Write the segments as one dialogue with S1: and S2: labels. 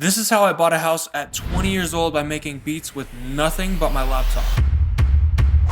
S1: This is how I bought a house at 20 years old by making beats with nothing but my laptop.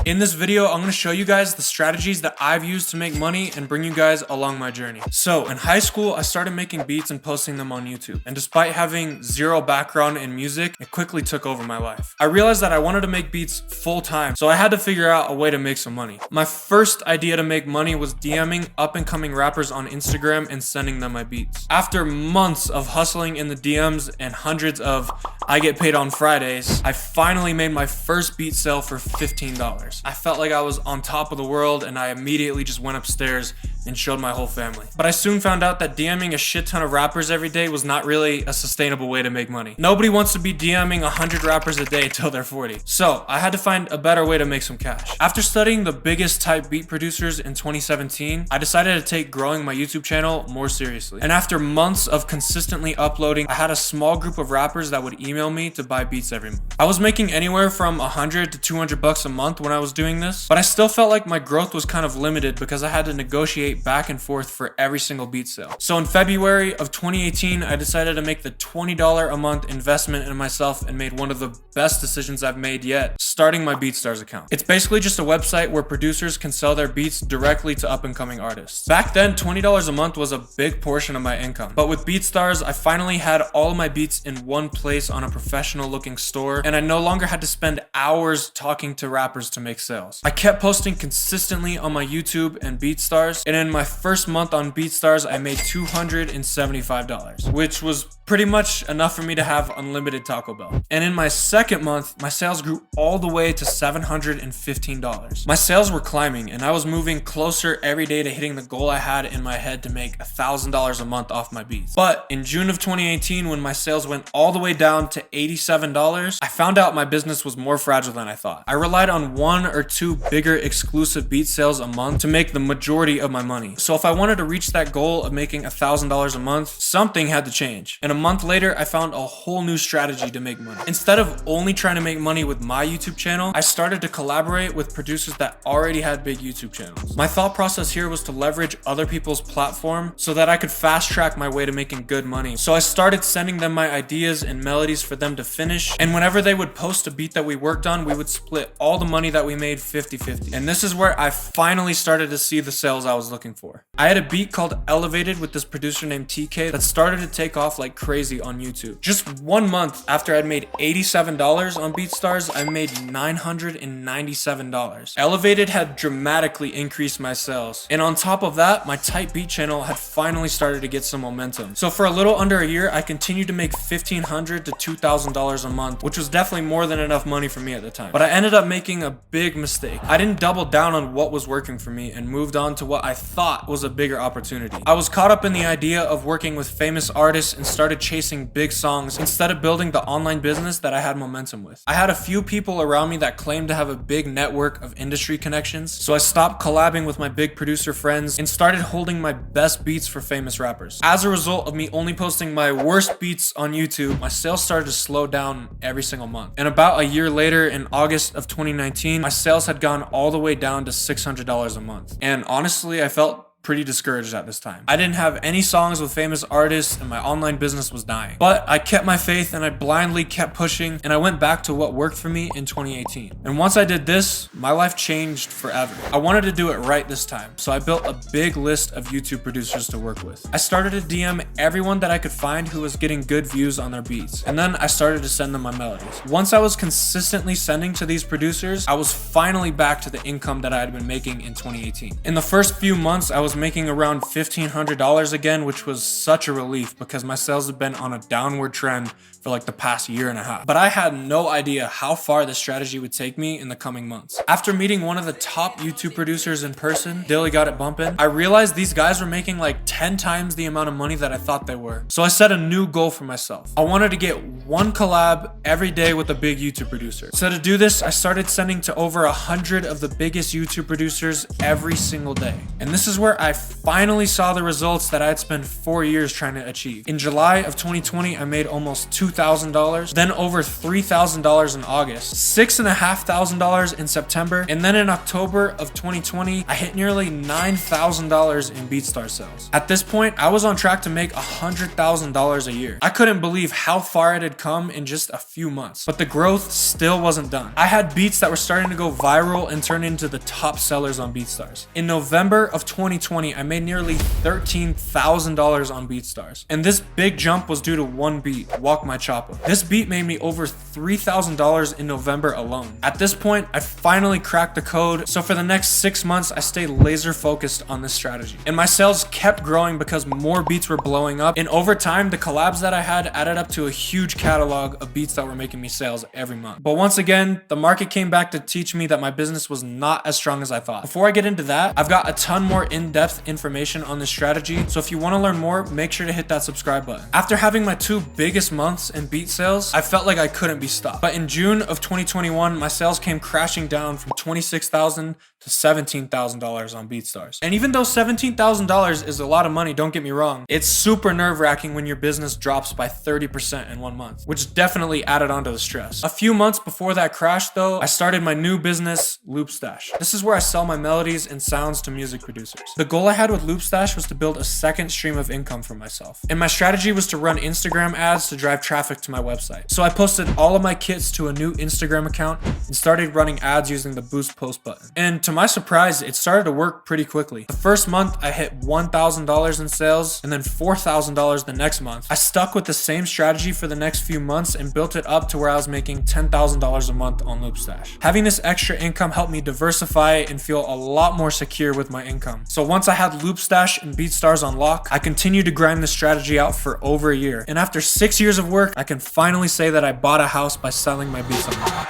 S1: In this video, I'm going to show you guys the strategies that I've used to make money and bring you guys along my journey. So in high school, I started making beats and posting them on YouTube. And despite having zero background in music, it quickly took over my life. I realized that I wanted to make beats full time, so I had to figure out a way to make some money. My first idea to make money was DMing up and coming rappers on Instagram and sending them my beats. After months of hustling in the DMs and hundreds of I get paid on Fridays, I finally made my first beat sale for $15. I felt like I was on top of the world, and I immediately just went upstairs and showed my whole family. But I soon found out that DMing a shit ton of rappers every day was not really a sustainable way to make money. Nobody wants to be DMing 100 rappers a day till they're 40. So I had to find a better way to make some cash. After studying the biggest type beat producers in 2017, I decided to take growing my YouTube channel more seriously. And after months of consistently uploading, I had a small group of rappers that would email me to buy beats every month. I was making anywhere from 100 to 200 bucks a month when I was doing this, but I still felt like my growth was kind of limited because I had to negotiate back and forth for every single beat sale. So in February of 2018, I decided to make the $20 a month investment in myself and made one of the best decisions I've made yet, starting my Beatstars account. It's basically just a website where producers can sell their beats directly to up and coming artists. Back then, $20 a month was a big portion of my income, but with Beatstars, I finally had all of my beats in one place on a professional looking store, and I no longer had to spend hours talking to rappers to make sales. I kept posting consistently on my YouTube and Beatstars, and in my first month on Beatstars, I made $275, which was pretty much enough for me to have unlimited Taco Bell. And in my second month, my sales grew all the way to $715. My sales were climbing, and I was moving closer every day to hitting the goal I had in my head to make $1,000 a month off my beats. But in June of 2018, when my sales went all the way down to $87, I found out my business was more fragile than I thought. I relied on one or two bigger exclusive beat sales a month to make the majority of my money. So if I wanted to reach that goal of making $1,000 a month, something had to change. And a month later, I found a whole new strategy to make money. Instead of only trying to make money with my YouTube channel, I started to collaborate with producers that already had big YouTube channels. My thought process here was to leverage other people's platform so that I could fast track my way to making good money. So I started sending them my ideas and melodies for them to finish, and whenever they would post a beat that we worked on, we would split all the money that we made 50-50. And this is where I finally started to see the sales I was looking for. I had a beat called Elevated with this producer named TK that started to take off like crazy on YouTube. Just 1 month after I'd made $87 on Beatstars, I made $997. Elevated had dramatically increased my sales. And on top of that, my type beat channel had finally started to get some momentum. So for a little under a year, I continued to make $1,500 to $2,000 a month, which was definitely more than enough money for me at the time. But I ended up making a big mistake. I didn't double down on what was working for me and moved on to what I thought was a bigger opportunity. I was caught up in the idea of working with famous artists and started chasing big songs instead of building the online business that I had momentum with. I had a few people around me that claimed to have a big network of industry connections, so I stopped collabing with my big producer friends and started holding my best beats for famous rappers. As a result of me only posting my worst beats on YouTube, my sales started to slow down every single month. And about a year later, in August of 2019, my sales had gone all the way down to $600 a month. And honestly, I felt pretty discouraged at this time. I didn't have any songs with famous artists, and my online business was dying. But I kept my faith, and I blindly kept pushing, and I went back to what worked for me in 2018. And once I did this, my life changed forever. I wanted to do it right this time, so I built a big list of YouTube producers to work with. I started to DM everyone that I could find who was getting good views on their beats, and then I started to send them my melodies. Once I was consistently sending to these producers, I was finally back to the income that I had been making in 2018. In the first few months, I was making around $1,500 again, which was such a relief because my sales have been on a downward trend for like the past year and a half. But I had no idea how far this strategy would take me in the coming months. After meeting one of the top YouTube producers in person, Dilly Got It Bumpin', I realized these guys were making like 10 times the amount of money that I thought they were. So I set a new goal for myself. I wanted to get one collab every day with a big YouTube producer. So to do this, I started sending to over 100 of the biggest YouTube producers every single day. And this is where I finally saw the results that I had spent 4 years trying to achieve. In July of 2020, I made almost $2,000, then over $3,000 in August, $6,500 in September, and then in October of 2020, I hit nearly $9,000 in Beatstars sales. At this point, I was on track to make $100,000 a year. I couldn't believe how far it had come in just a few months, but the growth still wasn't done. I had beats that were starting to go viral and turn into the top sellers on Beatstars. In November of 2020, I made nearly $13,000 on Beatstars. And this big jump was due to one beat, Walk My Choppa. This beat made me over $3,000 in November alone. At this point, I finally cracked the code, so for the next 6 months, I stayed laser focused on this strategy. And my sales kept growing because more beats were blowing up, and over time, the collabs that I had added up to a huge catalog of beats that were making me sales every month. But once again, the market came back to teach me that my business was not as strong as I thought. Before I get into that, I've got a ton more in-depth information on this strategy, so if you want to learn more, make sure to hit that subscribe button. After having my 2 biggest months in beat sales, I felt like I couldn't be stopped. But in June of 2021, my sales came crashing down from $26,000 to $17,000 on Beatstars. And even though $17,000 is a lot of money, don't get me wrong, it's super nerve-wracking when your business drops by 30% in 1 month, which definitely added on to the stress. A few months before that crash though, I started my new business, Loopstash. This is where I sell my melodies and sounds to music producers. The goal I had with Loopstash was to build a second stream of income for myself. And my strategy was to run Instagram ads to drive traffic to my website. So I posted all of my kits to a new Instagram account and started running ads using the boost post button. And to my surprise, it started to work pretty quickly. The first month, I hit $1,000 in sales and then $4,000 the next month. I stuck with the same strategy for the next few months and built it up to where I was making $10,000 a month on Loopstash. Having this extra income helped me diversify and feel a lot more secure with my income. So once I had Loopstash and Beatstars on lock, I continued to grind this strategy out for over a year. And after 6 years of work, I can finally say that I bought a house by selling my beats online.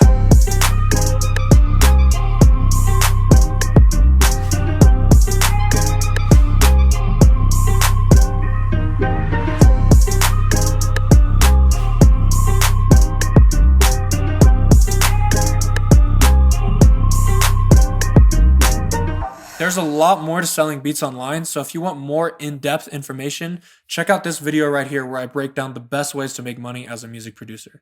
S1: There's a lot more to selling beats online, so if you want more in-depth information, check out this video right here where I break down the best ways to make money as a music producer.